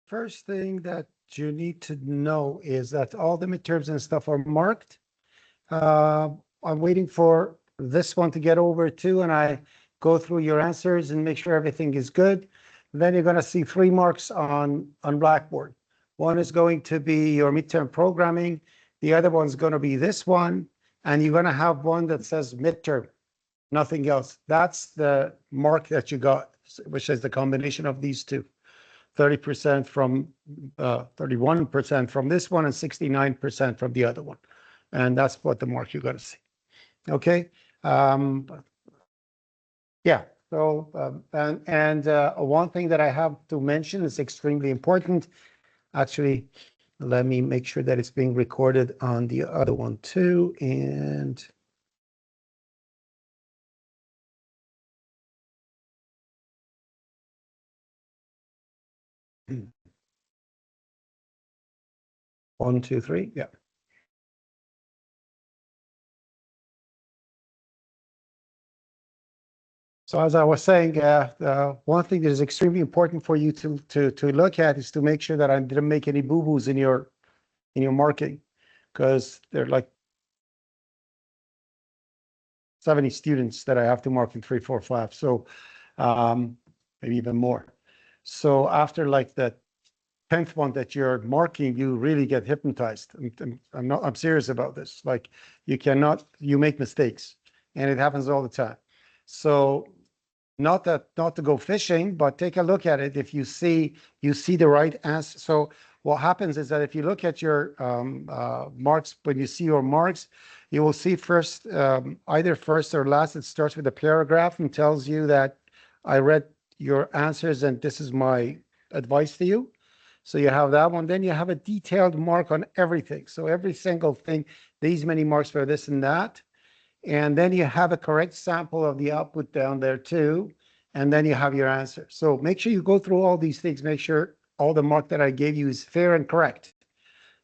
First thing that you need to know is that all the midterms and stuff are marked. I'm waiting for this one to get over too, and I go through your answers and make sure everything is good. Then you're going to see 3 marks on Blackboard. One is going to be your midterm programming. The other one's going to be this one, and you're going to have one that says midterm, nothing else. That's the mark that you got, which is the combination of these two. 30% from 31% from this one and 69% from the other one. And that's what the mark you're going to see. Okay. Yeah. So, one thing that I have to mention is extremely important. Actually, let me make sure that it's being recorded on the other one too. And one, two, three. Yeah. So as I was saying, one thing that is extremely important for you to look at is to make sure that I didn't make any boo-boos in your marking, because they're like 70 students that I have to mark in 345. So maybe even more. So after like the 10th one that you're marking, you really get hypnotized. I'm serious about this. Like you make mistakes, and it happens all the time. So not to go fishing, but take a look at it. If you see the right answer. So what happens is that if you look at your marks, when you see your marks, you will see first, either first or last, it starts with a paragraph and tells you that I read your answers and this is my advice to you. So you have that one. Then you have a detailed mark on everything. So every single thing, these many marks for this and that. And then you have a correct sample of the output down there too. And then you have your answer. So make sure you go through all these things. Make sure all the mark that I gave you is fair and correct.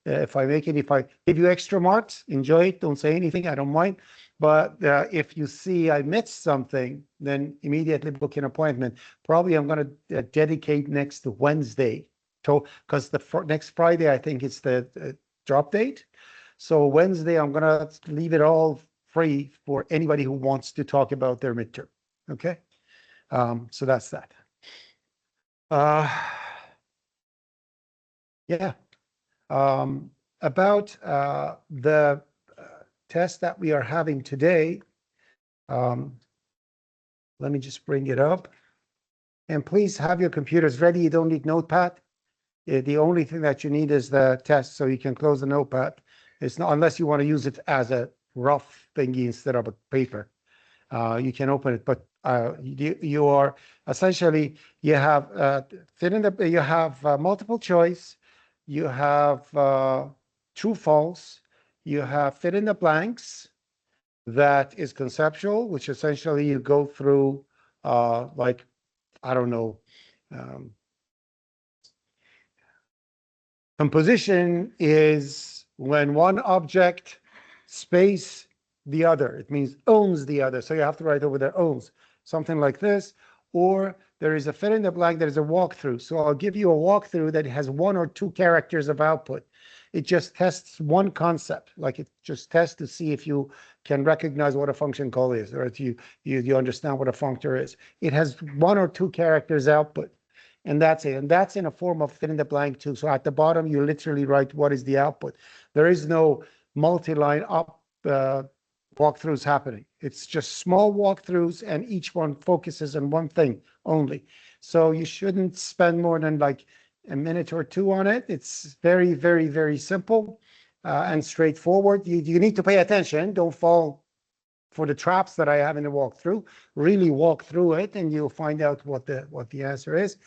If I give you extra marks, enjoy it. Don't say anything. I don't mind. But if you see I missed something, then immediately book an appointment. Probably I'm going to dedicate next Wednesday. Because the next Friday, I think it's the drop date. So Wednesday, I'm going to leave it all free for anybody who wants to talk about their midterm. Okay. So that's that. Yeah. About the test that we are having today. Let me just bring it up. And please have your computers ready. You don't need Notepad. The only thing that you need is the test, so you can close the Notepad. It's not, unless you want to use it as a rough thingy instead of a paper. You can open it, but you are essentially, you have you have multiple choice, you have true false, you have fill in the blanks. That is conceptual, which essentially you go through like, I don't know, composition is when one object space the other. It means owns the other. So you have to write over there owns, something like this. Or there is a fill in the blank, there is a walkthrough. So I'll give you a walkthrough that has 1 or 2 characters of output. It just tests one concept, like it just tests to see if you can recognize what a function call is, or if you understand what a functor is. It has 1 or 2 characters output. And that's it. And that's in a form of fill in the blank too. So at the bottom, you literally write what is the output. There is no multi-line up walkthroughs happening. It's just small walkthroughs, and each one focuses on one thing only. So you shouldn't spend more than like a minute or 2 on it. It's very, very, very simple and straightforward. You need to pay attention. Don't fall for the traps that I have in the walkthrough. Really walk through it, and you'll find out what the answer is.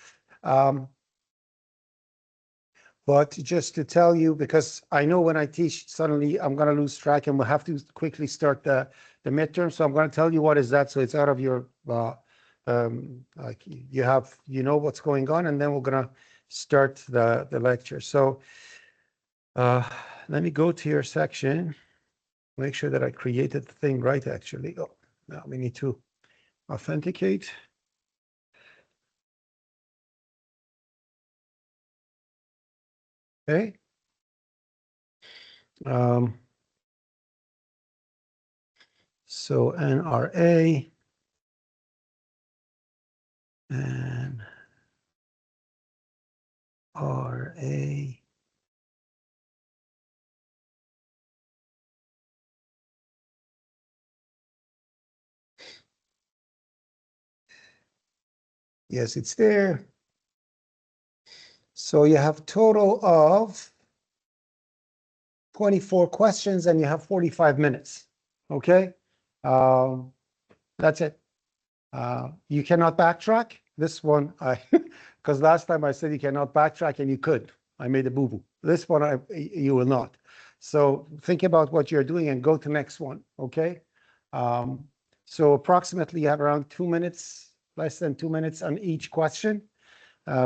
But just to tell you, because I know when I teach, suddenly I'm going to lose track and we'll have to quickly start the midterm. So I'm going to tell you what is that. So it's out of your, like you know what's going on, and then we're going to start the lecture. So let me go to your section, make sure that I created the thing right, actually. Oh, now we need to authenticate. Okay. So NRA and RA. Yes, it's there. So you have total of 24 questions and you have 45 minutes. Okay. That's it. You cannot backtrack. This one, because last time I said you cannot backtrack and you could. I made a boo-boo. This one, you will not. So think about what you're doing and go to the next one. Okay. So approximately you have around 2 minutes, less than 2 minutes on each question.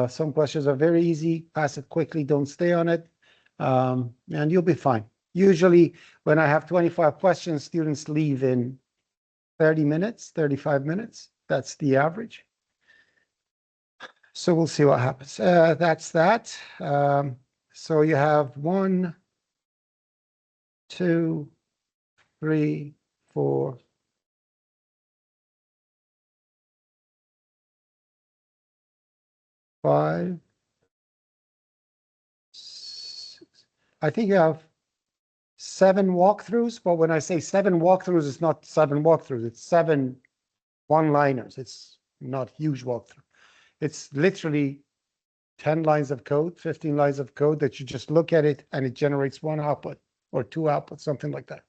Some questions are very easy. Pass it quickly. Don't stay on it. And you'll be fine. Usually when I have 25 questions, students leave in 30 minutes, 35 minutes. That's the average. So we'll see what happens. That's that. So you have 1, 2, 3, 4, 5, 6. I think you have 7 walkthroughs, but when I say 7 walkthroughs, it's not 7 walkthroughs, it's 7 one-liners. It's not huge walkthrough. It's literally 10 lines of code, 15 lines of code that you just look at it and it generates 1 output or 2 outputs, something like that.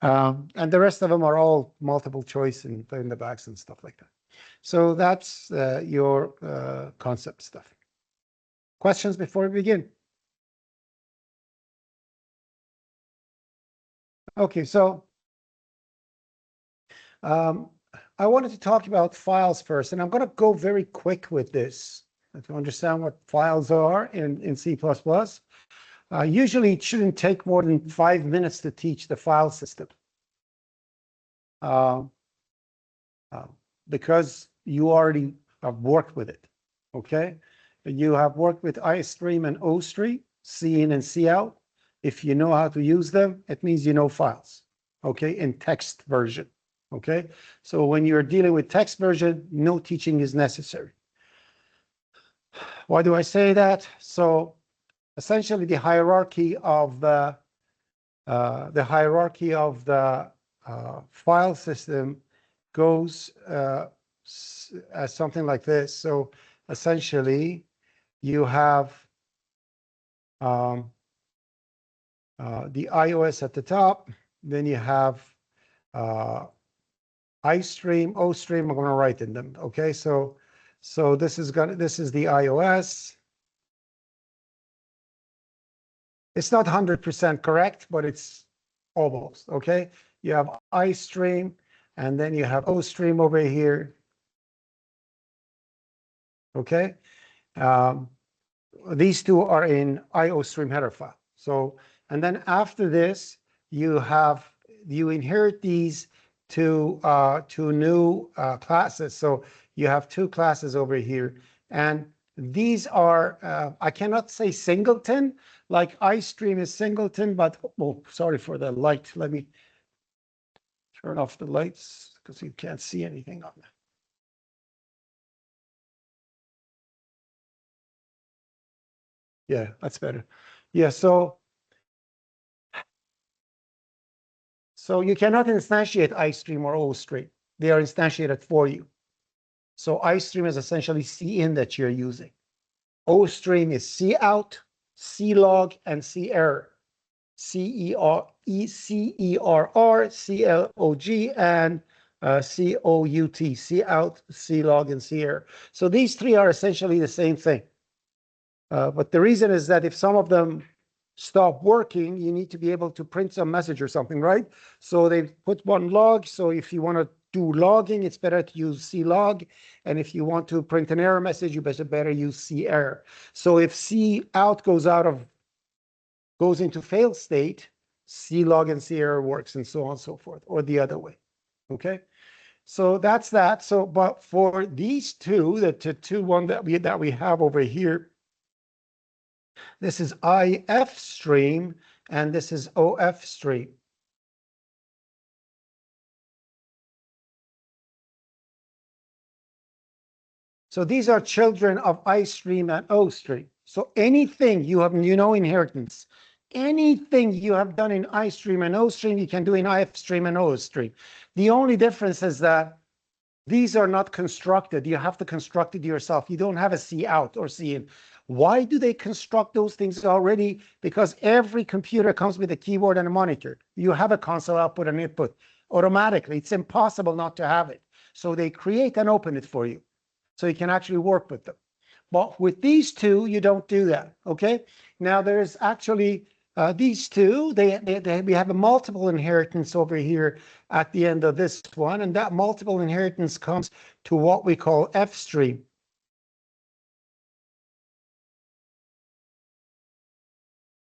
And the rest of them are all multiple choice and in the backs and stuff like that. So that's your concept stuff. Questions before we begin? Okay, so I wanted to talk about files first, and I'm going to go very quick with this to understand what files are in C++. Usually it shouldn't take more than 5 minutes to teach the file system. Because you already have worked with it, okay? You have worked with iStream and OStream, C in and C out. If you know how to use them, it means you know files, okay, in text version, okay? So when you're dealing with text version, no teaching is necessary. Why do I say that? So essentially the hierarchy of the file system goes as something like this. So essentially, you have the iOS at the top, then you have iStream, OStream. I'm going to write in them. Okay, so this is the iOS. It's not 100% correct, but it's almost. Okay, you have iStream, and then you have OStream over here. Okay, these two are in iOStream header file. So, and then after this, you inherit these to new classes. So you have 2 classes over here, and these are I cannot say singleton like iStream is singleton, but oh, sorry for the light. Let me turn off the lights because you can't see anything on that. Yeah, that's better. Yeah, so you cannot instantiate iStream or OStream. They are instantiated for you. So iStream is essentially CIN that you're using. OStream is COUT, CLOG, and CERR. CERR, CLOG, and COUT, COUT, CLOG, and CERR. So these 3 are essentially the same thing. But the reason is that if some of them stop working, you need to be able to print some message or something, right? So they put 1 log. So if you want to do logging, it's better to use CLOG. And if you want to print an error message, you better use CERR. So if COUT goes into fail state, CLOG and CERR works, and so on and so forth, or the other way. Okay. So that's that. So, but for these two, the two one that we have over here, This is IF stream, and this is OF stream. So these are children of I stream and O stream. So anything you have, inheritance, anything you have done in I stream and O stream, you can do in IF stream and O stream. The only difference is that these are not constructed. You have to construct it yourself. You don't have a C out or C in. Why do they construct those things already? Because every computer comes with a keyboard and a monitor. You have a console output and input automatically. It's impossible not to have it. So they create and open it for you, so you can actually work with them. But with these two, you don't do that, okay? Now there's actually these two, we have a multiple inheritance over here at the end of this one, and that multiple inheritance comes to what we call F stream.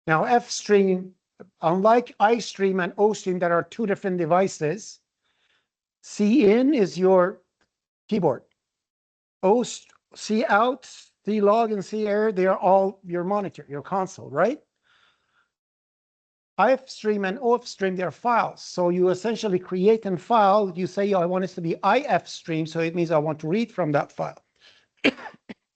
Now F stream, unlike I stream and O stream that are two different devices, C in is your keyboard. C out, C log, and C error, they are all your monitor, your console, right? IF stream and OF stream, they're files. So you essentially create a file. You say, I want it to be IF stream, so it means I want to read from that file.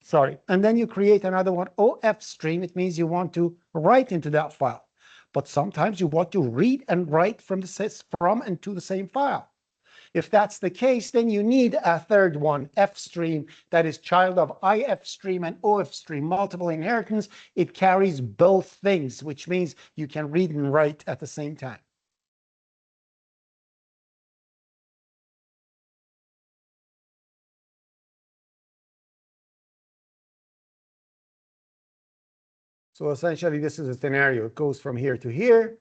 Sorry. And then you create another one, OF stream. It means you want to write into that file. But sometimes you want to read and write from and to the same file. If that's the case, then you need a third one, F stream, that is child of IF stream and OF stream, multiple inheritance. It carries both things, which means you can read and write at the same time. So essentially, this is a scenario. It goes from here to here.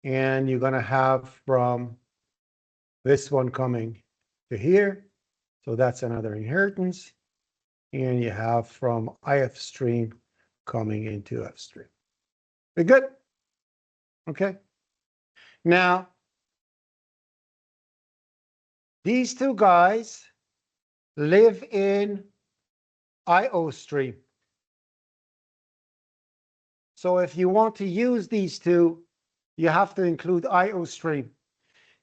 And you're going to have from this one coming to here. So that's another inheritance. And you have from IF stream coming into F stream. We good? Okay. Now, these two guys live in IO stream. So if you want to use these two, you have to include IO stream.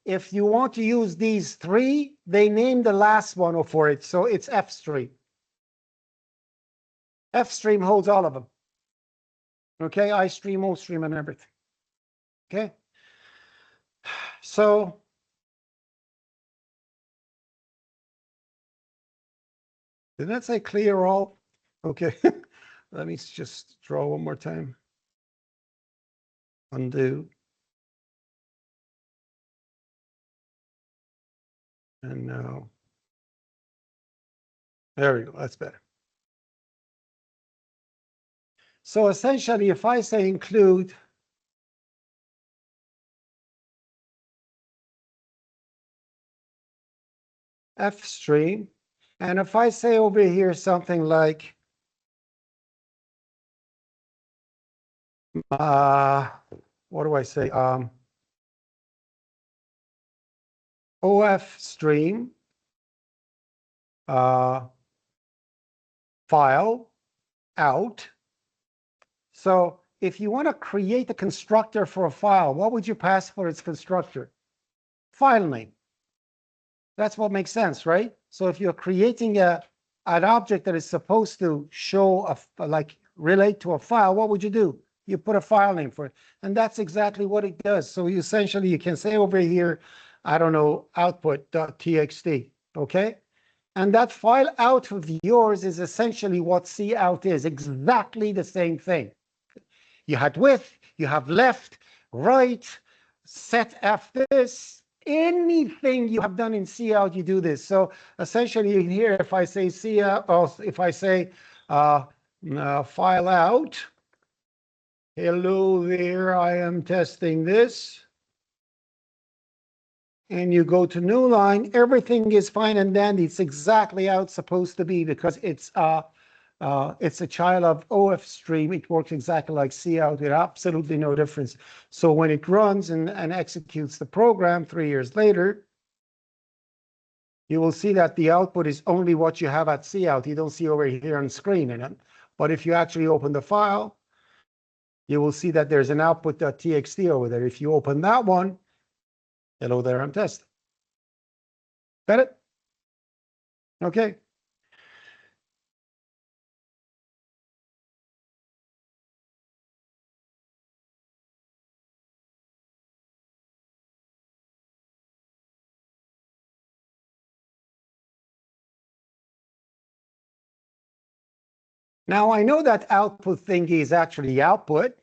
If you want to use these three, they name the last one for it, so it's F stream. F stream holds all of them. Okay, I stream, O stream, and everything. Okay. So did that say clear all? Okay. Let me just draw one more time. Undo. And now, there we go, that's better. So essentially, if I say include F stream, and if I say over here something like what do I say? OF stream file out. So if you want to create a constructor for a file, what would you pass for its constructor? File name. That's what makes sense, right? So if you're creating an object that is supposed to show like relate to a file, what would you do? You put a file name for it. And that's exactly what it does. So essentially you can say over here, I don't know, output.txt, okay? And that file out of yours is essentially what cout is, exactly the same thing. You had width, you have left, right, set f this, anything you have done in cout, you do this. So essentially here, if I say cout, or if I say file out, hello there, I am testing this. And you go to new line, everything is fine and dandy. It's exactly how it's supposed to be because it's a child of OF stream. It works exactly like cout with absolutely no difference. So when it runs and executes the program 3 years later, you will see that the output is only what you have at cout. You don't see over here on screen. And But if you actually open the file, you will see that there's an output.txt over there. If you open that one, hello there, I'm testing. Got it? Okay. Now I know that output thingy is actually output,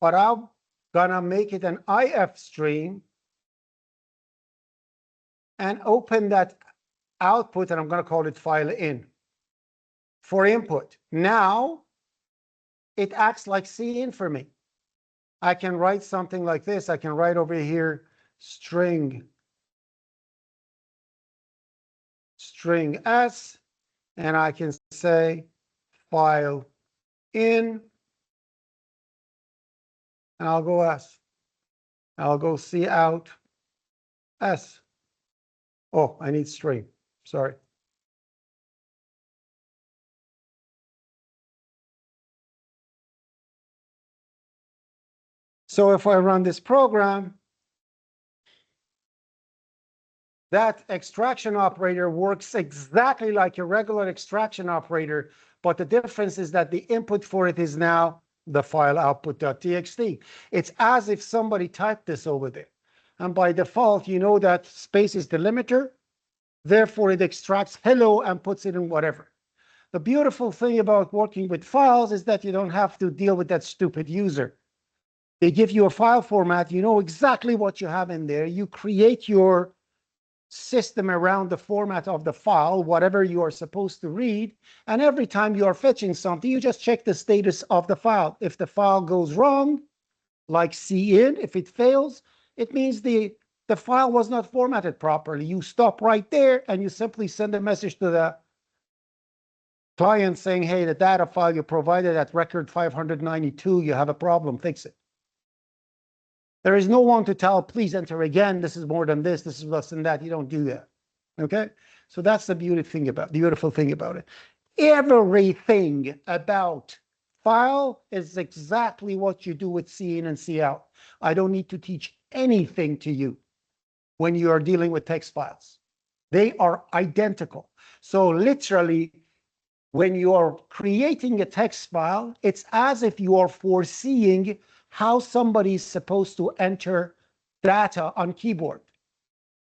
but I'm gonna make it an IF stream and open that output, and I'm gonna call it file in for input. Now it acts like cin for me. I can write something like this. I can write over here string s, and I can say file in, and I'll go s. I'll go c out s. Oh, I need string. Sorry. So if I run this program, that extraction operator works exactly like a regular extraction operator, but the difference is that the input for it is now the file output.txt. It's as if somebody typed this over there. And by default, you know that space is the limiter. Therefore, it extracts hello and puts it in whatever. The beautiful thing about working with files is that you don't have to deal with that stupid user. They give you a file format. You know exactly what you have in there. You create your system around the format of the file, whatever you are supposed to read. And every time you are fetching something, you just check the status of the file. If the file goes wrong, like cin, if it fails, it means the file was not formatted properly. You stop right there and you simply send a message to the client saying, hey, the data file you provided at record 592, you have a problem, fix it. There is no one to tell, please enter again, this is more than this is less than that. You don't do that. Okay? So that's the beautiful thing about it. Everything about file is exactly what you do with cin and cout. I don't need to teach anything to you when you are dealing with text files. They are identical. So literally, when you are creating a text file, it's as if you are foreseeing how somebody is supposed to enter data on keyboard.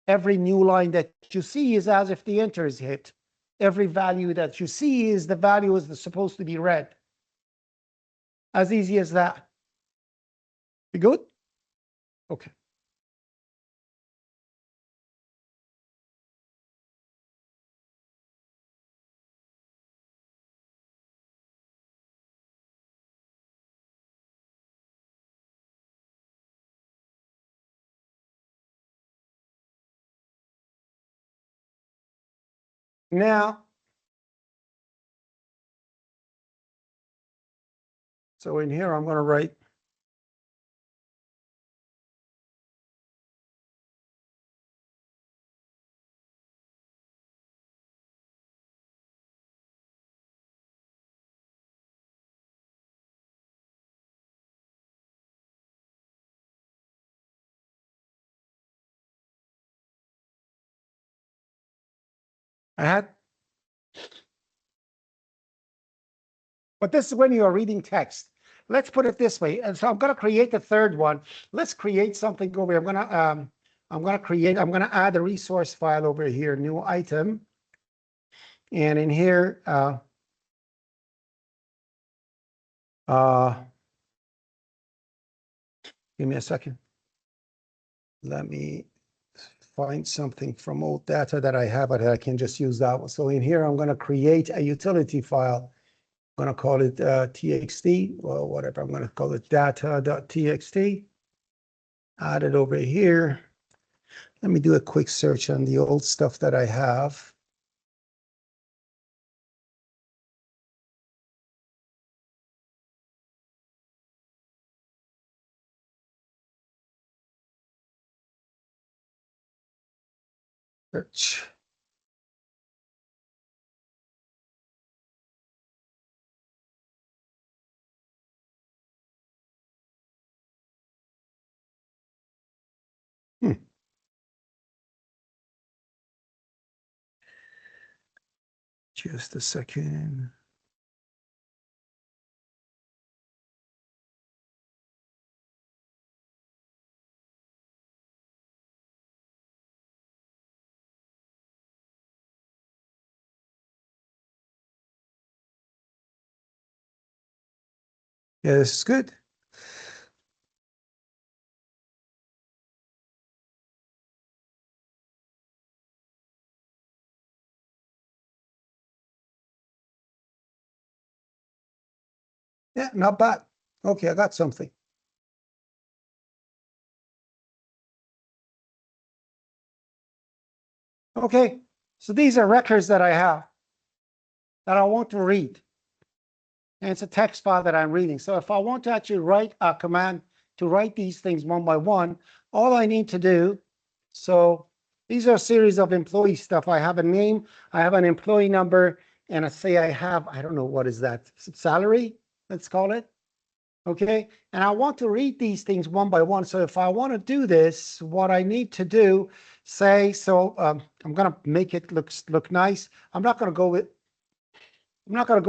Every new line that you see is as if the enter is hit. Every value that you see is the value is supposed to be read. As easy as that. You good? Okay. Now, so in here, I'm going to write I had, but this is when you are reading text. Let's put it this way. And so I'm going to create the third one. Let's create something over here. I'm going to add a resource file over here, new item. And in here, give me a second. Let me find something from old data that I have, but I can just use that one. So in here, I'm going to create a utility file. I'm going to call it txt, or whatever. I'm going to call it data.txt. Add it over here. Let me do a quick search on the old stuff that I have. Search. Just a second. Yeah, this is good. Yeah, not bad. Okay, I got something. Okay, so these are records that I have that I want to read. And it's a text file that I'm reading. So if I want to actually write a command to write these things one by one, all I need to do, so these are a series of employee stuff. I have a name, I have an employee number, and I say I have, I don't know, what is that? Salary, let's call it. Okay, and I want to read these things one by one. So if I want to do this, what I need to do, say, so I'm going to make it look nice. I'm not going to go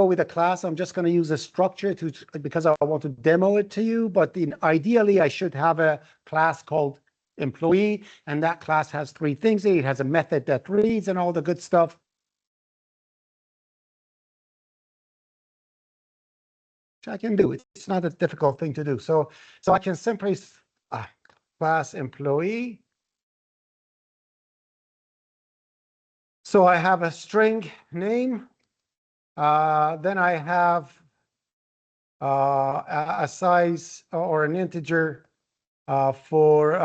with a class. I'm just going to use a structure because I want to demo it to you. But ideally, I should have a class called employee, and that class has three things. It has a method that reads and all the good stuff. I can do it. It's not a difficult thing to do. So I can simply class employee. So I have a string name. Then I have a size or an integer for,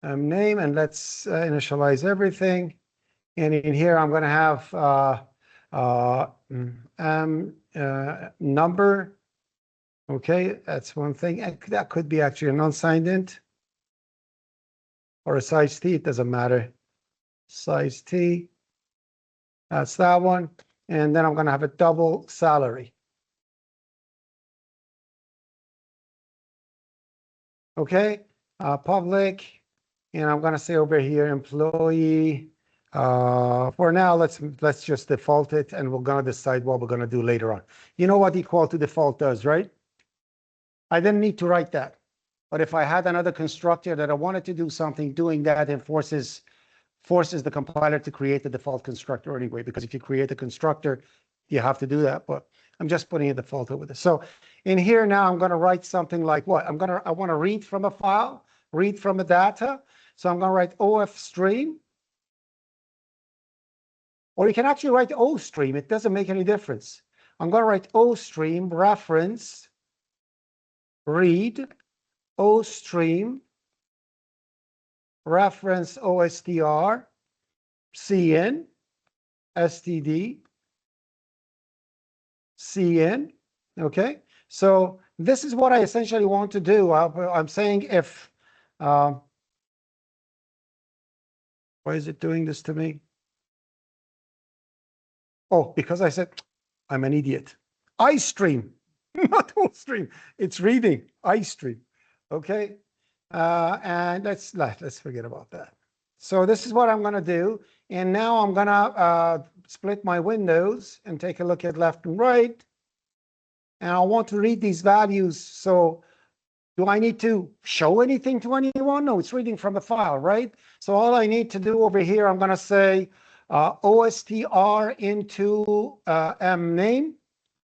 name, and let's initialize everything. And in here, I'm going to have number. Okay, that's one thing. And that could be actually an unsigned int or a size t. It doesn't matter. Size t. That's that one. And then I'm going to have a double salary. Okay, public. And I'm going to say over here, employee. For now, let's just default it, and we're going to decide what we're going to do later on. You know what equal to default does, right? I didn't need to write that. But if I had another constructor that I wanted to do something, doing that and forces the compiler to create the default constructor anyway, because if you create a constructor, you have to do that. But I'm just putting a default over this. So in here now, I'm going to write something like what? I want to read from a file, read from a data. So I'm going to write OF stream. Or you can actually write O stream. It doesn't make any difference. I'm going to write O stream reference read O stream reference OSTR CN STD CN. Okay, so this is what I essentially want to do. I'm saying if why is it doing this to me? Oh, because I said I'm an idiot. iStream, not OStream. It's reading iStream. Okay, and let's forget about that. So this is what I'm going to do. And now I'm going to split my windows and take a look at left and right. And I want to read these values. So do I need to show anything to anyone? No, it's reading from a file, right? So all I need to do over here, I'm going to say OSTR into name,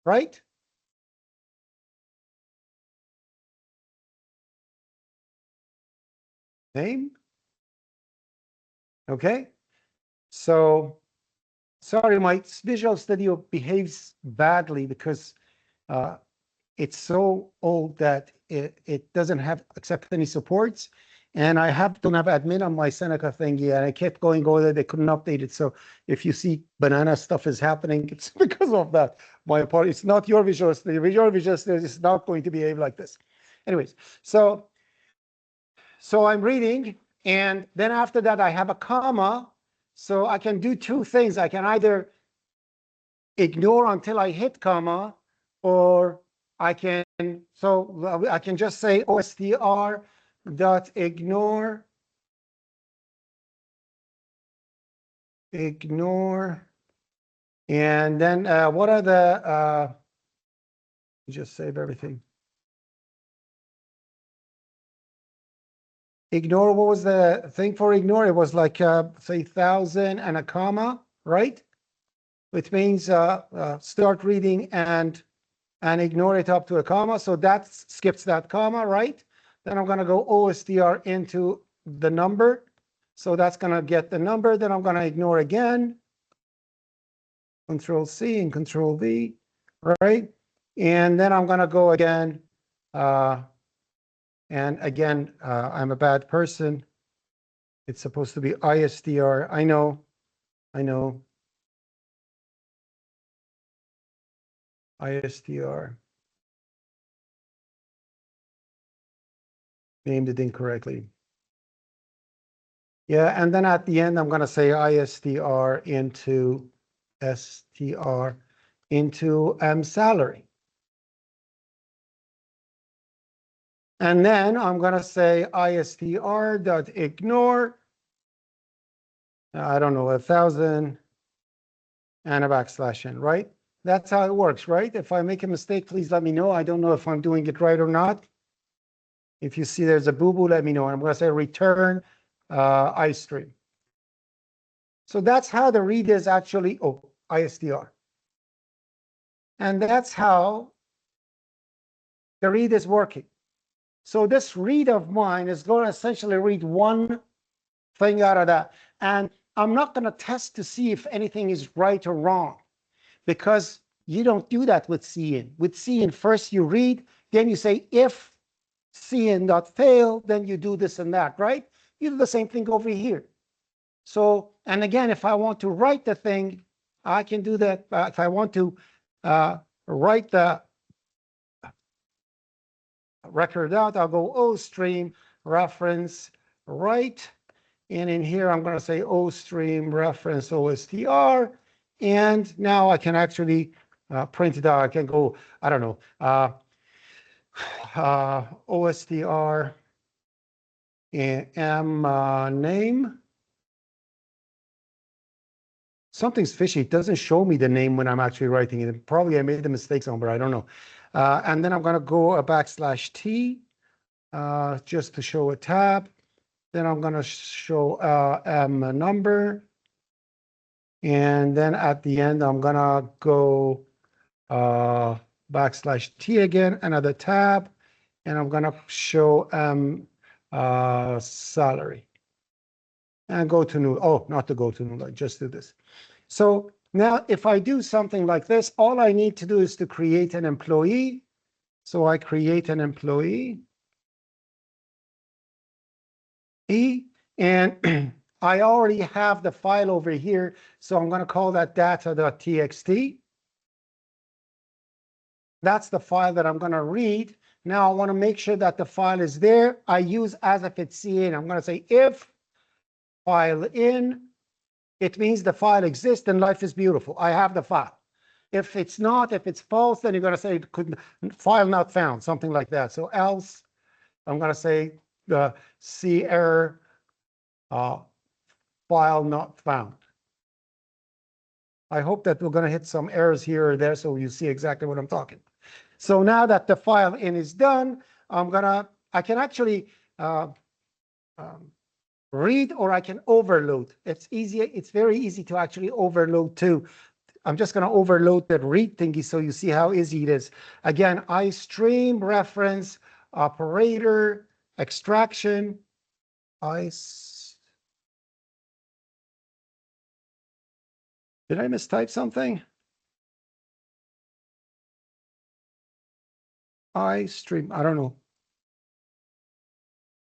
right? Name. Okay. So sorry, my Visual Studio behaves badly because it's so old that it doesn't accept any supports. And I don't have admin on my Seneca thingy, and I kept going there. They couldn't update it. So if you see banana stuff is happening, it's because of that. My apologies. It's not your Visual Studio. Your Visual Studio is not going to behave like this. Anyways, so I'm reading, and then after that, I have a comma. So I can do two things. I can either ignore until I hit comma, or I can just say OSTR dot ignore ignore. And then what are the, just save everything. Ignore, what was the thing for ignore? It was like, say, 1,000 and a comma, right? Which means start reading and ignore it up to a comma. So that skips that comma, right? Then I'm going to go OSTR into the number. So that's going to get the number. Then I'm going to ignore again. Control C and Control V, right? And then I'm going to go again. And again, I'm a bad person. It's supposed to be ISTR. I know. ISTR. Named it incorrectly. Yeah, and then at the end, I'm going to say ISTR into STR into salary. And then I'm going to say ISTR.ignore. I don't know, 1,000 and a \n, right? That's how it works, right? If I make a mistake, please let me know. I don't know if I'm doing it right or not. If you see there's a boo-boo, let me know. And I'm going to say return iStream. So that's how the read is actually, ISTR. And that's how the read is working. So this read of mine is going to essentially read one thing out of that. And I'm not going to test to see if anything is right or wrong, because you don't do that with cin. With cin, first you read, then you say if cin.fail, then you do this and that, right? You do the same thing over here. So, and again, if I want to write the thing, I can do that. If I want to write the record out, I'll go OStream reference write. And in here, I'm going to say OStream reference OSTR. And now I can actually print it out. I can go, I don't know, OSTR and name. Something's fishy. It doesn't show me the name when I'm actually writing it. Probably I made the mistake somewhere. I don't know. And then I'm going to go a \T just to show a tab. Then I'm going to show a number. And then at the end, I'm going to go \T again, another tab. And I'm going to show salary. And go to new. Oh, not to go to new, just do this. So now if I do something like this, all I need to do is to create an employee. So I create an employee. And I already have the file over here. So I'm going to call that data.txt. That's the file that I'm going to read. Now I want to make sure that the file is there. I use as if it's cin. I'm going to say if file in, it means the file exists and life is beautiful. I have the file. If it's not, if it's false, then you're going to say file not found, something like that. So else, I'm going to say the C error, file not found. I hope that we're going to hit some errors here or there so you see exactly what I'm talking. So now that the file in is done, I can actually read, or I can overload. It's easy. It's very easy to actually overload too. I'm just going to overload that read thingy so you see how easy it is. Again, iStream reference operator extraction. Did I mistype something? iStream, I don't know.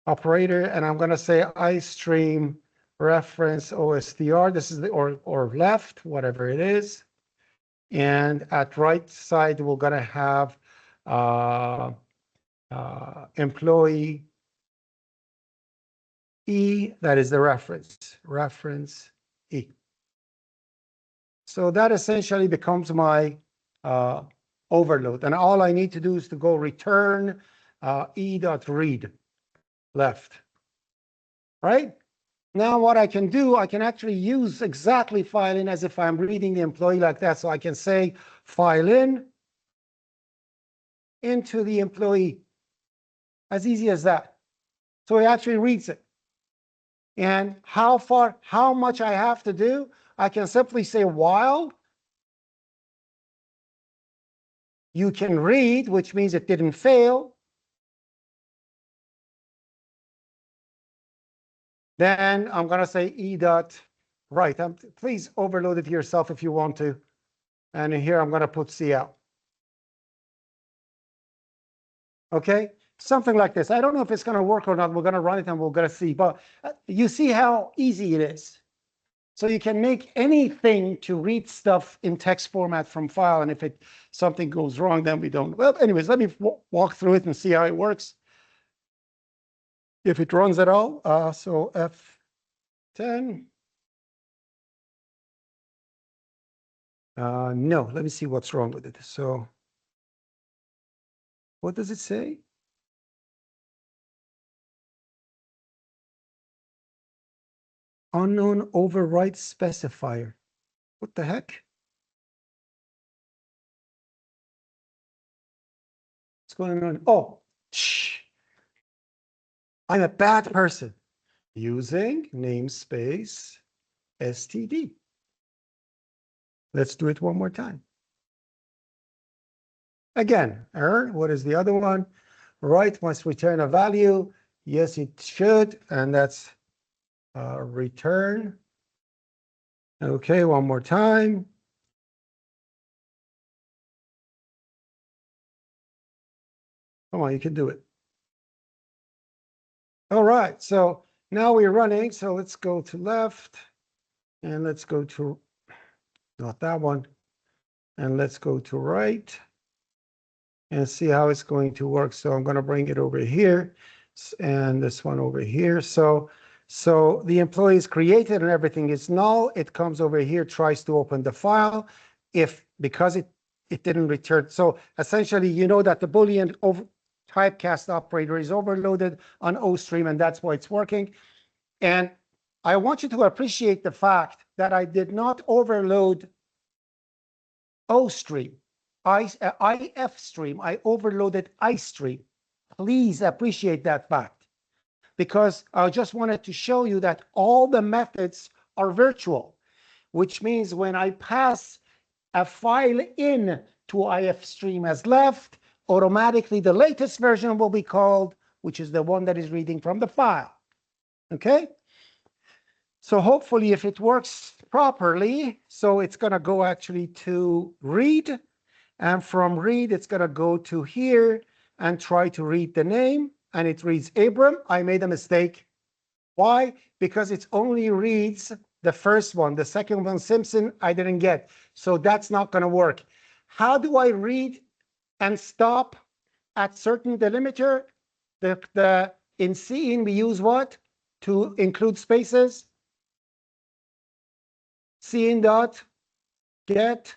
Operator, and I'm going to say iStream reference OSTR. This is the or left, whatever it is. And at right side, we're going to have employee E, that is the reference E. So that essentially becomes my overload. And all I need to do is to go return E.read left, right? Now what I can do, I can actually use exactly file in as if I'm reading the employee like that. So I can say file in into the employee. As easy as that. So it actually reads it. And how much I have to do, I can simply say while you can read, which means it didn't fail. Then I'm going to say e dot write. Please overload it yourself if you want to. And here I'm going to put CL. Okay, something like this. I don't know if it's going to work or not. We're going to run it and we're going to see. But you see how easy it is. So you can make anything to read stuff in text format from file. And if something goes wrong, then we don't. Well, anyways, let me walk through it and see how it works. If it runs at all. So F10. No, let me see what's wrong with it. So what does it say? Unknown override specifier. What the heck? What's going on? Oh, shh. I'm a bad person. Using namespace std. Let's do it one more time. Again, error. What is the other one? Write must return a value. Yes, it should. And that's return. Okay, one more time. Come on, you can do it. All right, so now we're running. So let's go to left. And let's go to, not that one. And let's go to right. And see how it's going to work. So I'm going to bring it over here. And this one over here. So the employee is created and everything is null. It comes over here, tries to open the file. Because it didn't return. So essentially, you know that the Boolean typecast operator is overloaded on OStream, and that's why it's working. And I want you to appreciate the fact that I did not overload OStream, IF stream. I overloaded iStream. Please appreciate that fact, because I just wanted to show you that all the methods are virtual, which means when I pass a file in to IFstream as left, automatically the latest version will be called, which is the one that is reading from the file. Okay? So hopefully if it works properly, so it's going to go actually to read. And from read, it's going to go to here and try to read the name. And it reads Abram. I made a mistake. Why? Because it only reads the first one. The second one, Simpson, I didn't get. So that's not going to work. How do I read and stop at certain delimiter? In Cin, we use what to include spaces? Cin dot get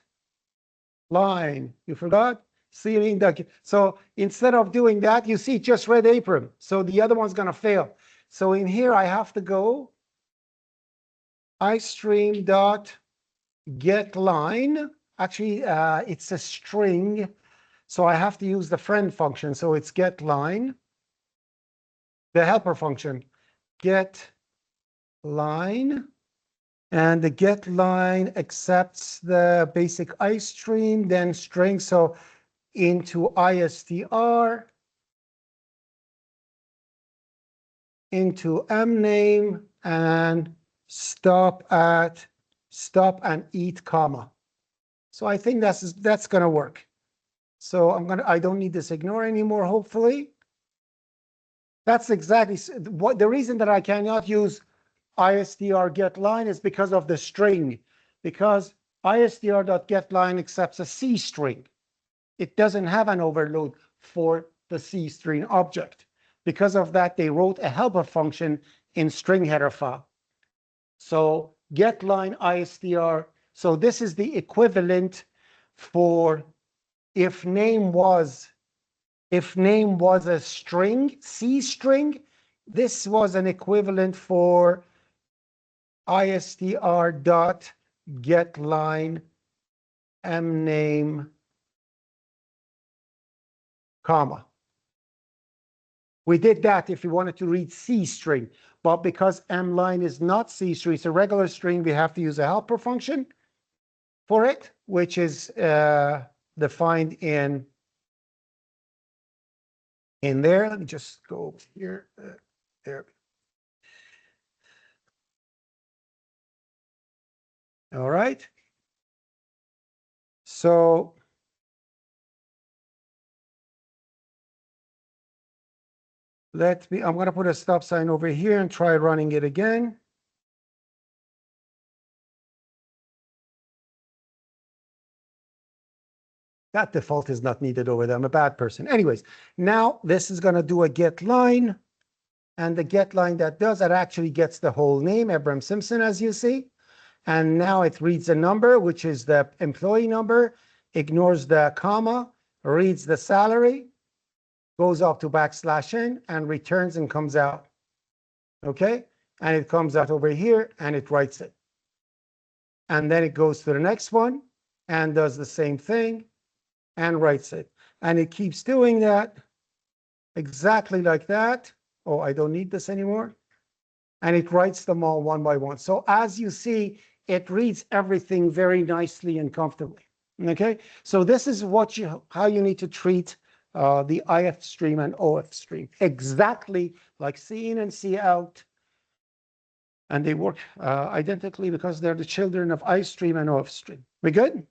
line. You forgot? Cin dot. So instead of doing that, you see, just read Abram. So the other one's going to fail. So in here, I have to go iStream dot get line. Actually, it's a string. So I have to use the friend function. So it's get line, the helper function, get line. And the get line accepts the basic iStream, then string. So into ISTR, into mname, and stop and eat comma. So I think that's going to work. So I don't need this ignore anymore, hopefully. That's exactly what the reason that I cannot use ISTR get line is because of the string, because ISTR.getLine accepts a C string. It doesn't have an overload for the C string object. Because of that, they wrote a helper function in string header file. So getLine ISTR. So this is the equivalent for if name was a string, C string, this was an equivalent for istr dot get line mname, comma. We did that if we wanted to read C string, but because mline is not C string, it's a regular string, we have to use a helper function for it, which is defined in there. Let me just go over here. There. All right. So I'm going to put a stop sign over here and try running it again. That default is not needed over there. I'm a bad person. Anyways, now this is going to do a get line. And the get line that does, it actually gets the whole name, Abram Simpson, as you see. And now it reads a number, which is the employee number, ignores the comma, reads the salary, goes up to \n, and returns and comes out. Okay? And it comes out over here, and it writes it. And then it goes to the next one, and does the same thing, and writes it. And it keeps doing that exactly like that. Oh, I don't need this anymore. And it writes them all one by one. So as you see, it reads everything very nicely and comfortably. Okay, so this is how you need to treat the IF stream and OF stream, exactly like C in and C out. And they work identically because they're the children of I stream and OF stream. We good?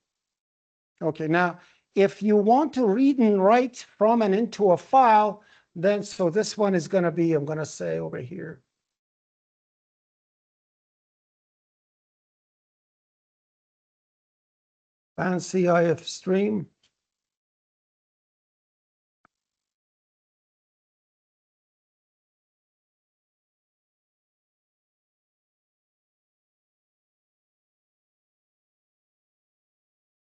Okay, now if you want to read and write from and into a file, then so this one is going to be, I'm going to say over here, fancy IF stream.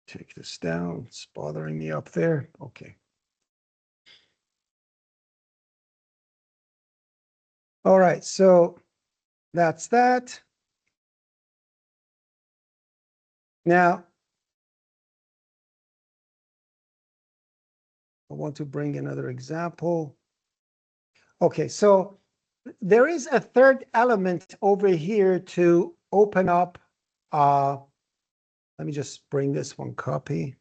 Take this down. It's bothering me up there. Okay. All right, so that's that. Now, I want to bring another example. Okay, so there is a third element over here to open up. Let me just bring this one copy.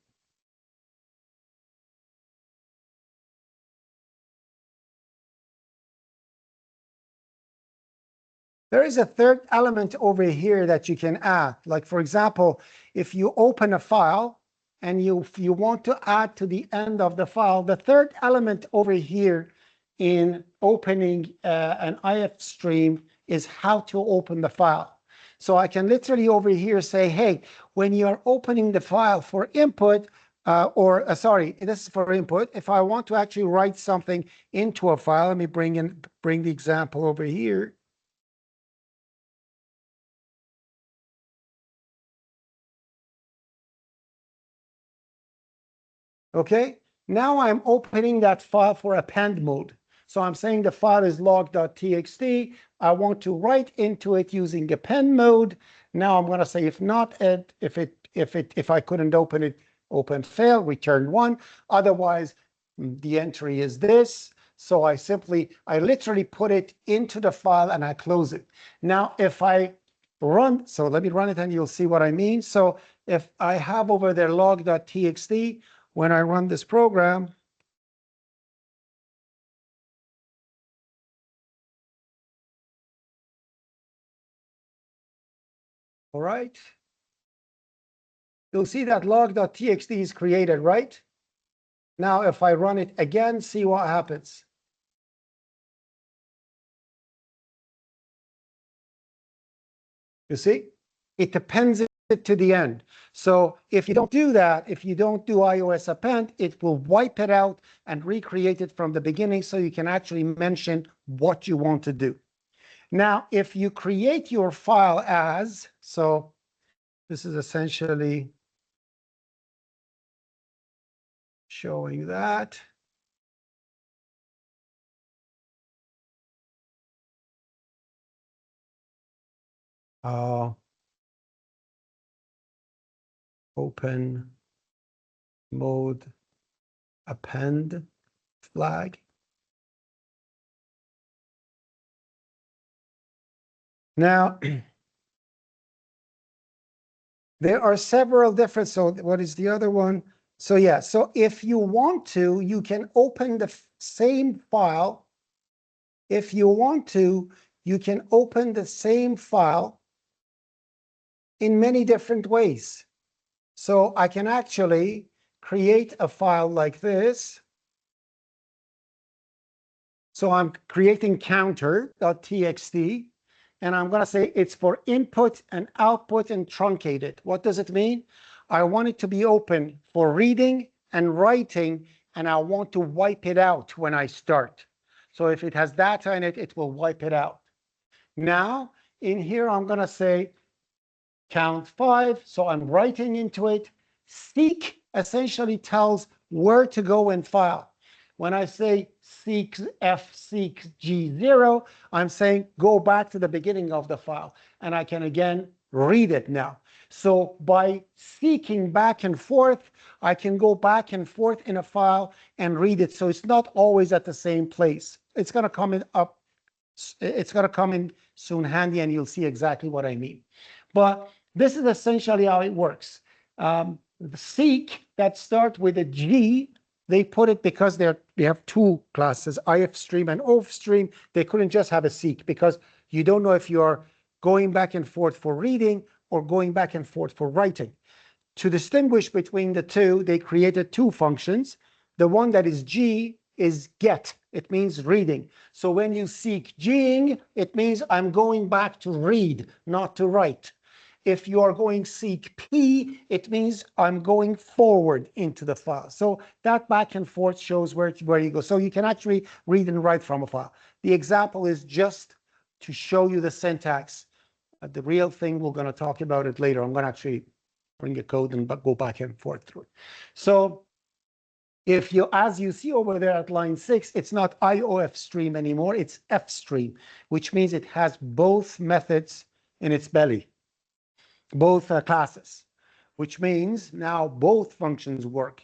There is a third element over here that you can add. Like, for example, if you open a file and you want to add to the end of the file, the third element over here in opening an IF stream is how to open the file. So I can literally over here say, hey, when you're opening the file for input, sorry, this is for input. If I want to actually write something into a file, let me bring the example over here. Okay, now I'm opening that file for append mode. So I'm saying the file is log.txt. I want to write into it using append mode. Now I'm going to say if not, if I couldn't open it, open fail, return 1. Otherwise, the entry is this. So I literally put it into the file and I close it. Now, if I run, so let me run it and you'll see what I mean. So if I have over there log.txt, when I run this program, all right, you'll see that log.txt is created, right? Now, if I run it again, see what happens. You see, it appends it to the end. So if you don't do that, if you don't do iOS append, it will wipe it out and recreate it from the beginning so you can actually mention what you want to do. Now, if you create your file as, so this is essentially showing that. open mode append flag. Now, there are several different, so what is the other one? So yeah, so if you want to, you can open the same file. If you want to, you can open the same file in many different ways. So I can actually create a file like this. So I'm creating counter.txt, and I'm going to say it's for input and output and truncated. What does it mean? I want it to be open for reading and writing, and I want to wipe it out when I start. So if it has data in it, it will wipe it out. Now, in here, I'm going to say count 5. So I'm writing into it. Seek essentially tells where to go in file. When I say seek F seek G0, I'm saying go back to the beginning of the file. And I can again read it now. So by seeking back and forth, I can go back and forth in a file and read it. So it's not always at the same place. It's going to come in up. It's going to come in soon handy, and you'll see exactly what I mean. But this is essentially how it works. The seek that start with a G, they put it because they have two classes, IF stream and OOP stream. They couldn't just have a seek because you don't know if you're going back and forth for reading or going back and forth for writing. To distinguish between the two, they created two functions. The one that is G is get. It means reading. So when you seek Ging, it means I'm going back to read, not to write. If you are going seek P, it means I'm going forward into the file. So that back and forth shows where you go. So you can actually read and write from a file. The example is just to show you the syntax. The real thing, we're going to talk about it later. I'm going to actually bring a code and go back and forth through it. So if you, as you see over there at line 6, it's not IOF stream anymore, it's F stream, which means it has both methods in its belly, both classes, which means now both functions work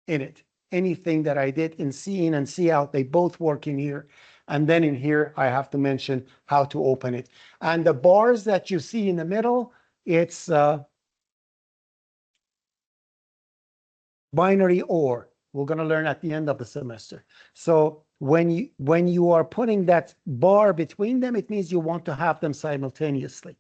in it. Anything that I did in C in and C out, they both work in here. And then in here, I have to mention how to open it. And the bars that you see in the middle, it's binary OR. We're going to learn at the end of the semester. So when you are putting that bar between them, it means you want to have them simultaneously,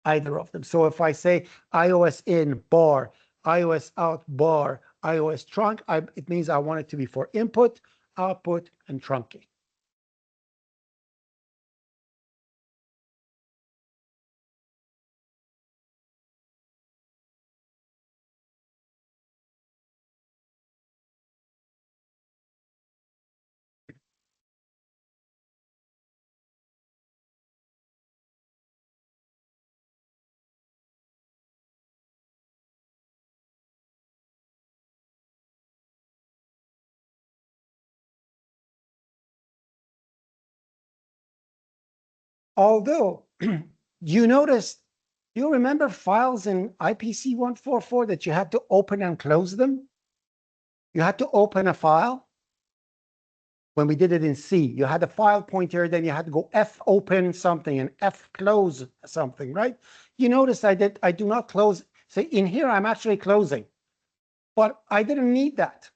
either of them. So if I say iOS in bar, iOS out bar, iOS trunk, it means I want it to be for input, output, and trunking. Although, you notice, you remember files in IPC 144 that you had to open and close them? You had to open a file. When we did it in C, you had a file pointer, then you had to go F open something and F close something, right? You notice I do not close. So in here, I'm actually closing, but I didn't need that.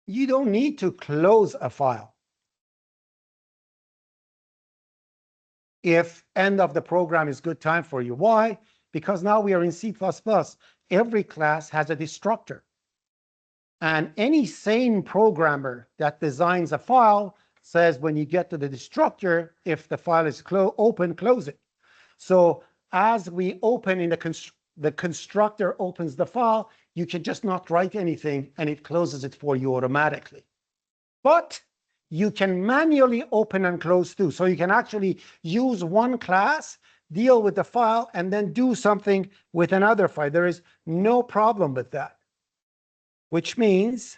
You don't need to close a file if end of the program is good time for you. Why? Because now we are in C++. Every class has a destructor. And any sane programmer that designs a file says when you get to the destructor, if the file is open, close it. So as we open in the constructor opens the file, you can just not write anything and it closes it for you automatically. But you can manually open and close too. So you can actually use one class, deal with the file, and then do something with another file. There is no problem with that, which means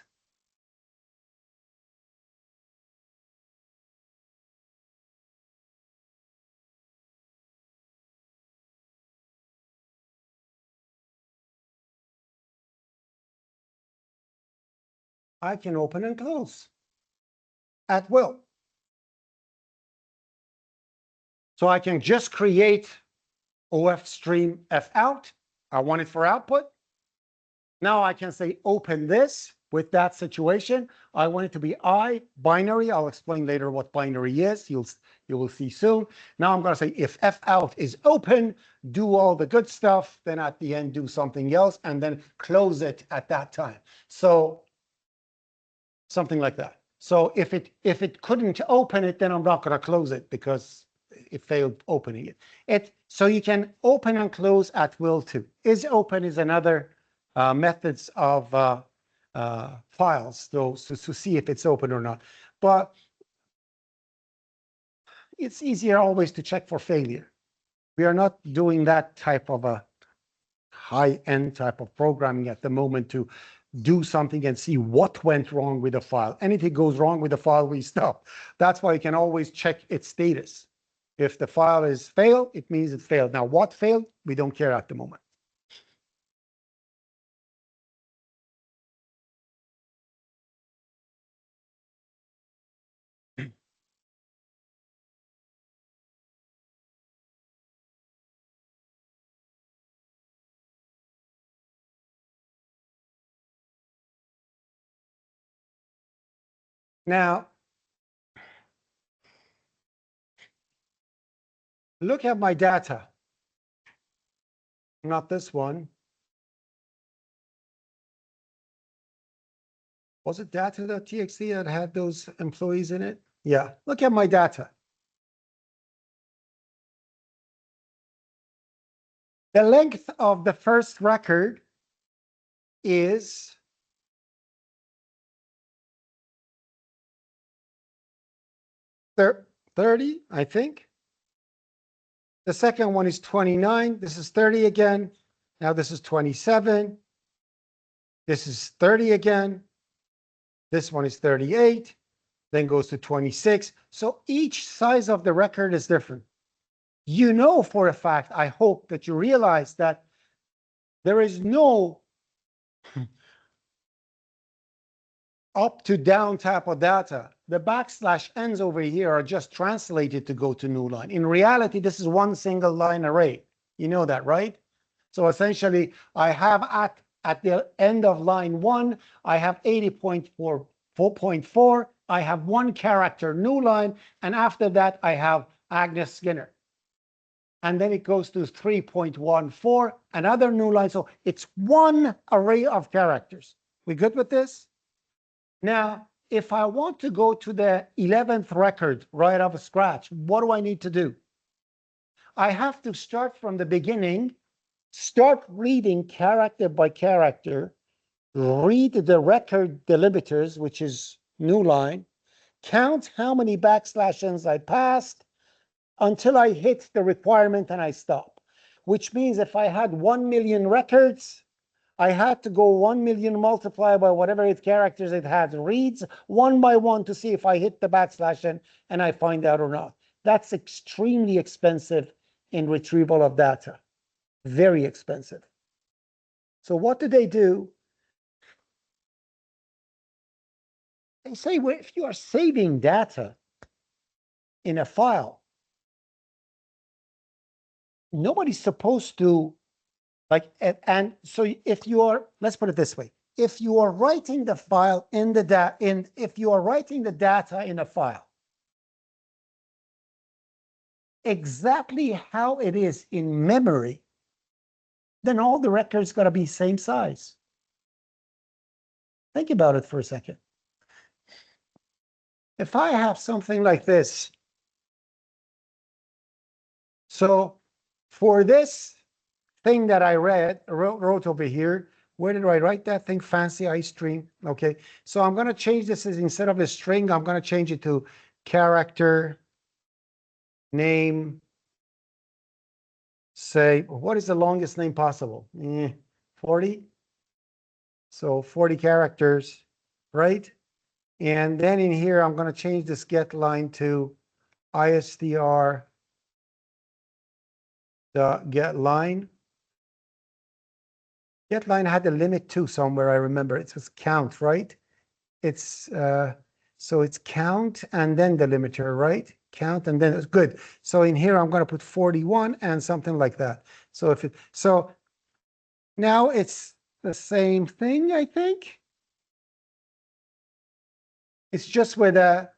I can open and close at will. So I can just create OF stream F out. I want it for output. Now I can say open this with that situation. I want it to be I binary. I'll explain later what binary is. You will see soon. Now I'm going to say if F out is open, do all the good stuff. Then at the end, do something else and then close it at that time. So something like that. So if it couldn't open it, then I'm not going to close it because it failed opening it. So you can open and close at will too. Is open is another methods of files, so to see if it's open or not. But it's easier always to check for failure. We are not doing that type of a high-end type of programming at the moment to do something and see what went wrong with the file. Anything goes wrong with the file, we stop. That's why you can always check its status. If the file is failed, it means it failed. Now, what failed? We don't care at the moment. Now, look at my data. Not this one. Was it data.txt that had those employees in it? Yeah, look at my data. The length of the first record is 30, I think. The second one is 29. This is 30 again. Now this is 27. This is 30 again. This one is 38. Then goes to 26. So each size of the record is different. You know for a fact, I hope that you realize that there is no up to down type of data. The backslash n's over here are just translated to go to new line. In reality, this is one single line array. You know that, right? So essentially, I have at the end of line 1, I have 80.4.4. I have one character new line, and after that, I have Agnes Skinner. And then it goes to 3.14, another new line. So it's one array of characters. We good with this? Now, if I want to go to the 11th record right off of scratch, what do I need to do? I have to start from the beginning, start reading character by character, read the record delimiters, which is new line, count how many backslash n's I passed until I hit the requirement and I stop. Which means if I had 1 million records, I had to go 1 million multiplied by whatever its characters it had reads one by one to see if I hit the backslash n and I find out or not. That's extremely expensive in retrieval of data. Very expensive. So what do? They say, well, if you are saving data in a file, nobody's supposed to and so if you are, let's put it this way, if you are writing the file in the if you are writing the data in a file exactly how it is in memory, then all the records got to be same size. Think about it for a second. If I have something like this, so for this thing that I wrote over here, where did I write that thing? Fancy ice stream. Okay, so I'm going to change this as instead of a string, I'm going to change it to character name. Say, what is the longest name possible? 40. So 40 characters, right? And then in here, I'm going to change this get line to ISTR the get line. Get line had a limit too somewhere, I remember. It was count, right? it's so it's count and then the limiter, right? Count and then it's good. So in here, I'm going to put 41 and something like that. So if it, so now it's the same thing, I think. It's just with a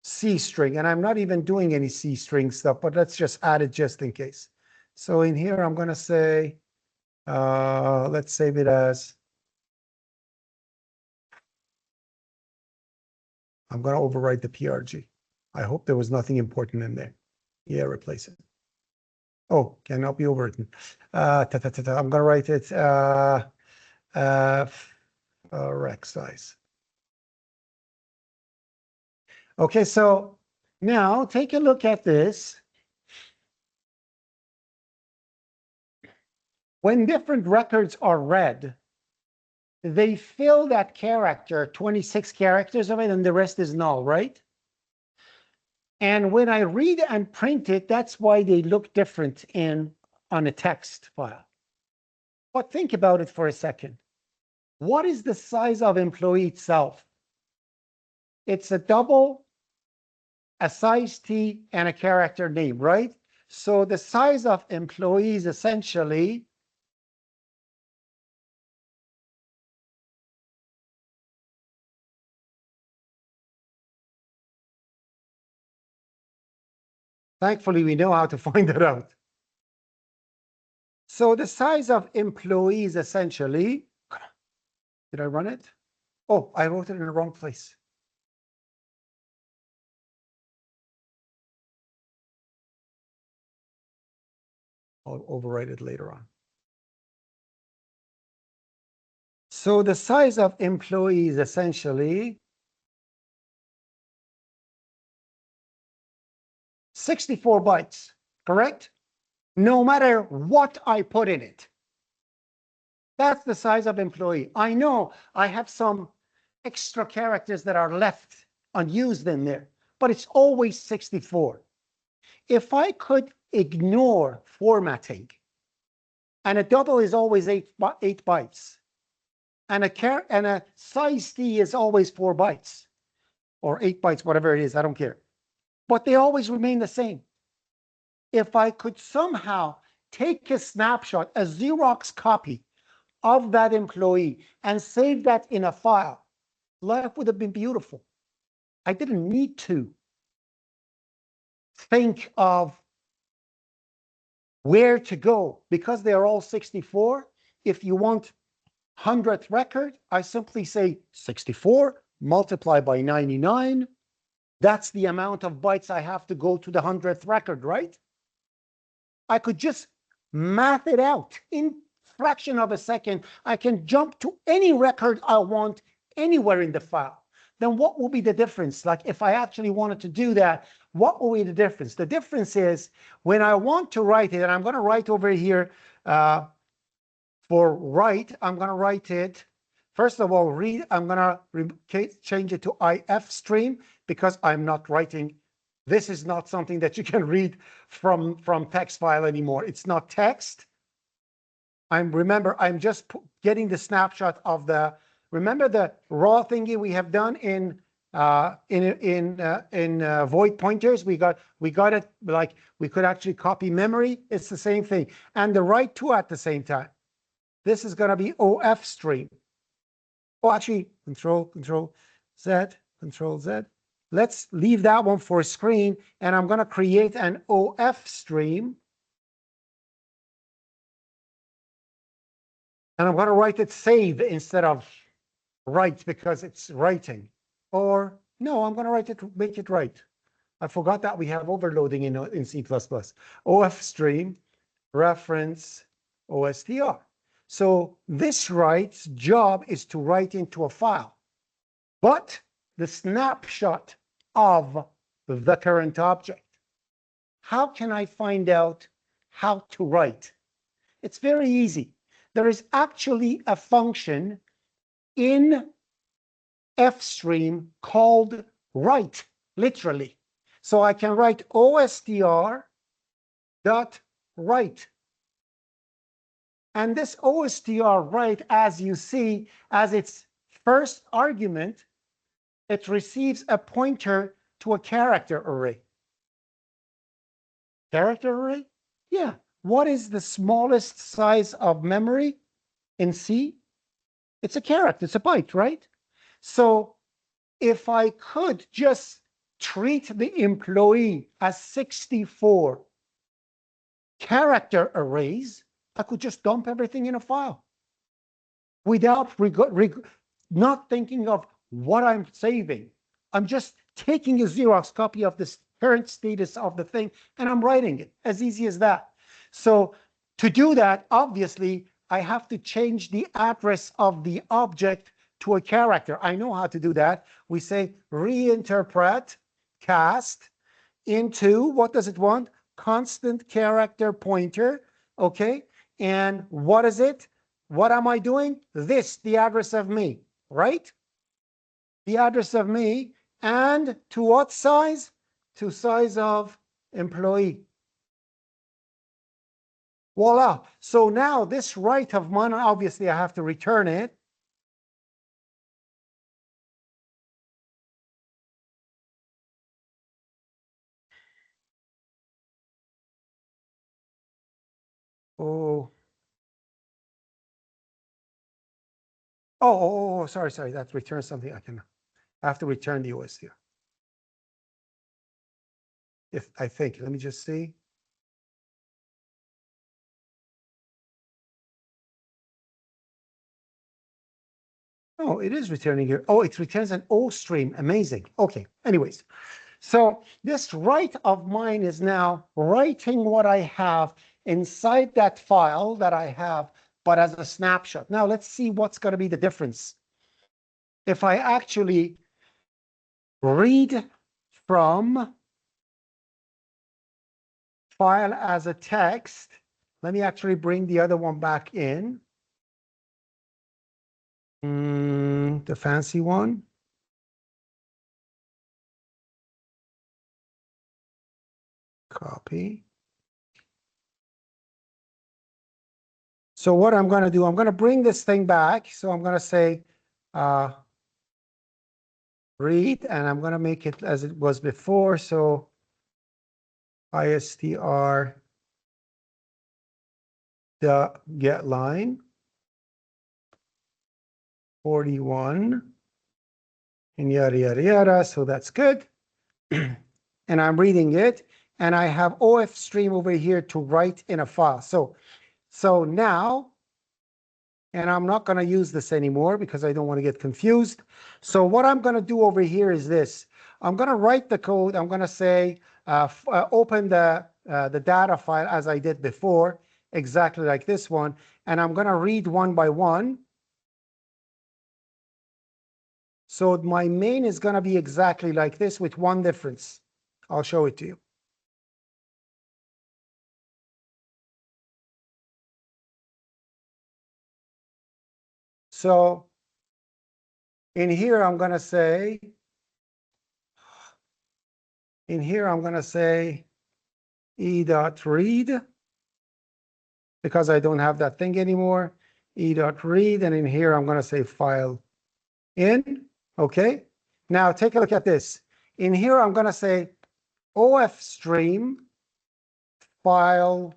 C string, and I'm not even doing any C string stuff, but let's just add it just in case. So in here, I'm going to say, let's save it as, I'm going to overwrite the PRG. I hope there was nothing important in there. Yeah, replace it. Oh, cannot be overwritten. I'm going to write it rec size. Okay, so now take a look at this. When different records are read, they fill that character, 26 characters of it, and the rest is null, right? And when I read and print it, that's why they look different on a text file. But think about it for a second. What is the size of employee itself? It's a double, a size T, and a character name, right? So the size of employees essentially thankfully, we know how to find it out. So the size of employees essentially, did I run it? Oh, I wrote it in the wrong place. I'll overwrite it later on. So the size of employees essentially 64 bytes, correct? No matter what I put in it. That's the size of employee. I know I have some extra characters that are left unused in there, but it's always 64. If I could ignore formatting, and a double is always 8 bytes, and a size T is always 4 bytes, or 8 bytes, whatever it is, I don't care. But they always remain the same. If I could somehow take a snapshot, a Xerox copy of that employee and save that in a file, life would have been beautiful. I didn't need to think of where to go because they are all 64. If you want 100th record, I simply say 64 multiply by 99. That's the amount of bytes I have to go to the 100th record, right? I could just math it out in fraction of a second. I can jump to any record I want anywhere in the file. Then what will be the difference? Like if I actually wanted to do that, what will be the difference? The difference is when I want to write it, and I'm going to write over here for write, I'm going to write it. First of all, read, I'm going to change it to IF stream because I'm not writing. This is not something that you can read from text file anymore. It's not text. Remember, I'm just getting the snapshot of the, remember the raw thingy we have done in void pointers? We got it like we could actually copy memory. It's the same thing. And the write to at the same time. This is going to be OF stream. Oh, actually, Control Z. Let's leave that one for a screen, and I'm going to create an OF stream. And I'm going to write it save instead of write because it's writing. Or no, I'm going to write it, make it write. I forgot that we have overloading in C++. OF stream reference OSTR. So this write's job is to write into a file. But the snapshot of the current object. How can I find out how to write? It's very easy. There is actually a function in fstream called write, literally. So I can write OSTR dot write. And this OSTR, right, as you see, as its first argument, it receives a pointer to a character array. Character array? Yeah. What is the smallest size of memory in C? It's a character, it's a byte, right? So if I could just treat the employee as 64 character arrays, I could just dump everything in a file without not thinking of what I'm saving. I'm just taking a Xerox copy of this current status of the thing and I'm writing it, as easy as that. So to do that, obviously, I have to change the address of the object to a character. I know how to do that. We say reinterpret cast into, what does it want? Constant character pointer, okay? And what is it? What am I doing? This, the address of me, right? The address of me, and to what size? To size of employee. Voila. So now this right of mine, obviously I have to return it. Oh. Oh, sorry. That returns something. I have to return the OS here. If I think, let me just see. Oh, it is returning here. Oh, it returns an O stream. Amazing. Okay. Anyways, so this write of mine is now writing what I have inside that file that I have, but as a snapshot. Now let's see what's going to be the difference. If I actually read from file as a text, let me actually bring the other one back in. The fancy one. Copy. So what I'm going to do, I'm going to bring this thing back. So I'm going to say read, and I'm going to make it as it was before. So ISTR the get line 41 and yada, yada, yada. So that's good. And I'm reading it. And I have OF stream over here to write in a file. So now, and I'm not going to use this anymore because I don't want to get confused. So what I'm going to do over here is this. I'm going to write the code. I'm going to say, open the data file as I did before, exactly like this one. And I'm going to read one by one. So my main is going to be exactly like this with one difference. I'll show it to you. So in here, I'm going to say, e.read, because I don't have that thing anymore, e.read, and in here, I'm going to say file in, okay? Now take a look at this. In here, I'm going to say OF stream file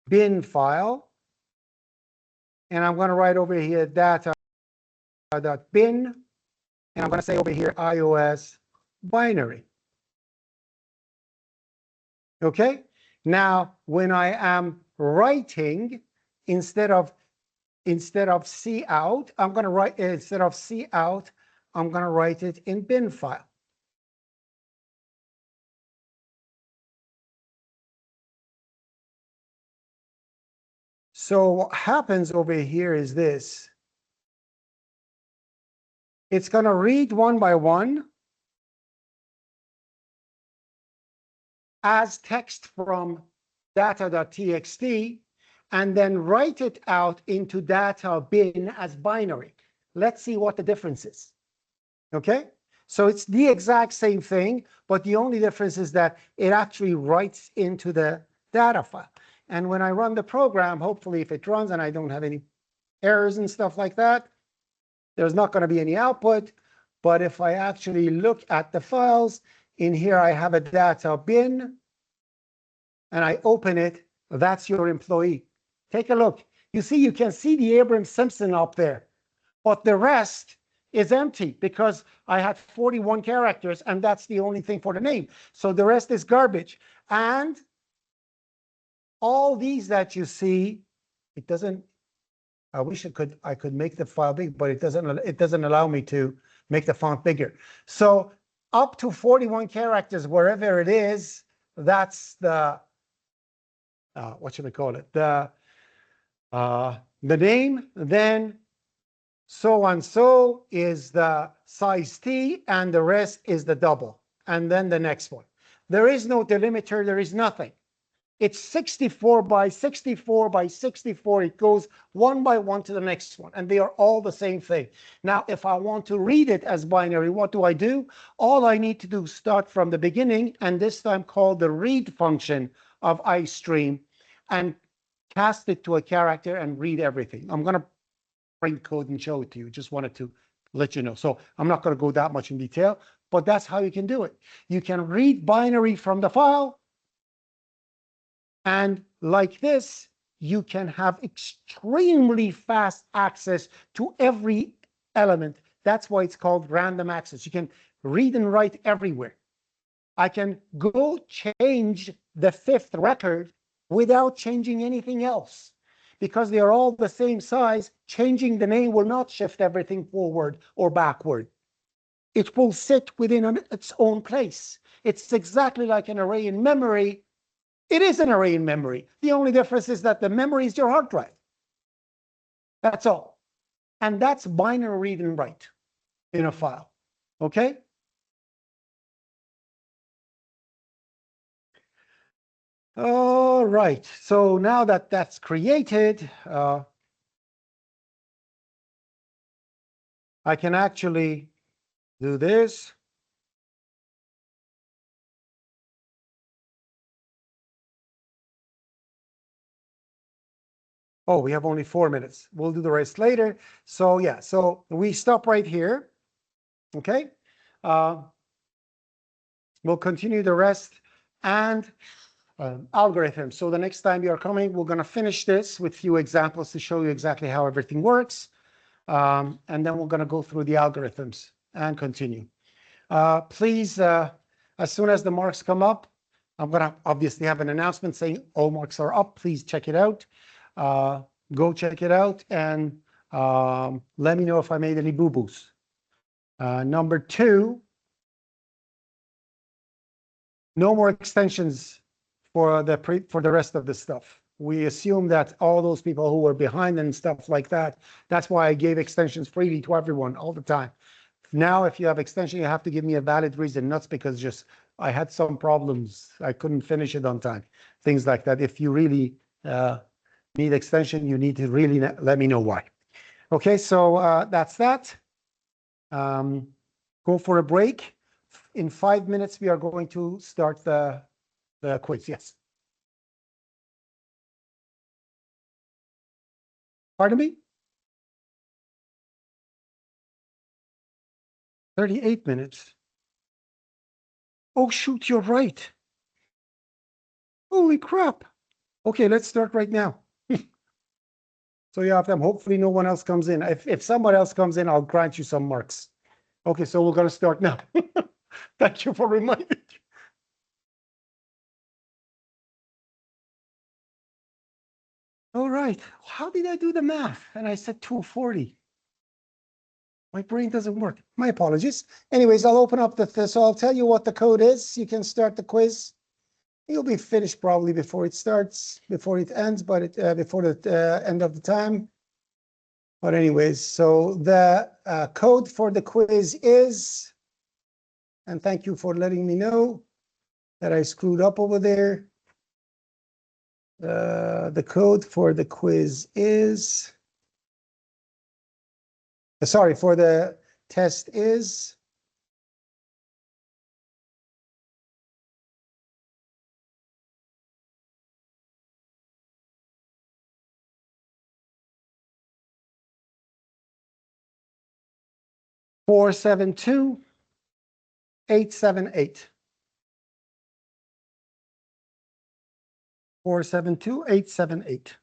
bin file, and I'm going to write over here data.bin, and I'm going to say over here iOS binary. Okay? Now, when I am writing, instead of C out, I'm going to write, instead of C out, I'm going to write it in bin file. So what happens over here is this. It's going to read one by one as text from data.txt and then write it out into data bin as binary. Let's see what the difference is. Okay? So it's the exact same thing, but the only difference is that it actually writes into the data file. And when I run the program, hopefully if it runs and I don't have any errors and stuff like that, there's not going to be any output. But if I actually look at the files, in here I have a data bin, and I open it, that's your employee. Take a look. You can see the Abrams Simpson up there, but the rest is empty because I had 41 characters and that's the only thing for the name. So the rest is garbage. And all these that you see, it doesn't, I wish I could make the file big, but it doesn't allow me to make the font bigger. So up to 41 characters, wherever it is, that's the, what should I call it? The name, then so and so is the size T, and the rest is the double. And then the next one. There is no delimiter, there is nothing. It's 64 by 64 by 64. It goes one by one to the next one, and they are all the same thing. Now, if I want to read it as binary, what do? All I need to do is start from the beginning, and this time call the read function of iStream, and cast it to a character and read everything. I'm going to bring code and show it to you. Just wanted to let you know. So I'm not going to go that much in detail, but that's how you can do it. You can read binary from the file, and like this, you can have extremely fast access to every element. That's why it's called random access. You can read and write everywhere. I can go change the fifth record without changing anything else. Because they are all the same size, changing the name will not shift everything forward or backward. It will sit within its own place. It's exactly like an array in memory. It is an array in memory. The only difference is that the memory is your hard drive. That's all. And that's binary read and write in a file. Okay? All right. So now that that's created, I can actually do this. Oh, we have only 4 minutes. We'll do the rest later. So yeah, so we stop right here. Okay. We'll continue the rest and algorithms. So the next time you're coming, we're going to finish this with a few examples to show you exactly how everything works. And then we're going to go through the algorithms and continue. Please, as soon as the marks come up, I'm going to obviously have an announcement saying all marks are up. Please check it out. Go check it out and let me know if I made any boo-boos. Number 2, no more extensions for the rest of the stuff. We assume that all those people who were behind and stuff like that, that's why I gave extensions freely to everyone all the time. Now, if you have extension, you have to give me a valid reason, not because just I had some problems, I couldn't finish it on time, things like that. If you really need extension, you need to really let me know why. Okay, so that's that. Go for a break. In 5 minutes, we are going to start the quiz. Yes. Pardon me? 38 minutes. Oh, shoot, you're right. Holy crap. Okay, let's start right now. So you have them. Hopefully no one else comes in. If someone else comes in, I'll grant you some marks. Okay, so we're going to start now. Thank you for reminding me. All right. How did I do the math? And I said 240. My brain doesn't work. My apologies. Anyways, I'll open up so I'll tell you what the code is. You can start the quiz. You'll be finished probably before it starts, before it ends, but before the end of the time. But anyways, so the code for the quiz is, and thank you for letting me know that I screwed up over there. The code for the quiz is, sorry, for the test is 472, 878. 472, 878.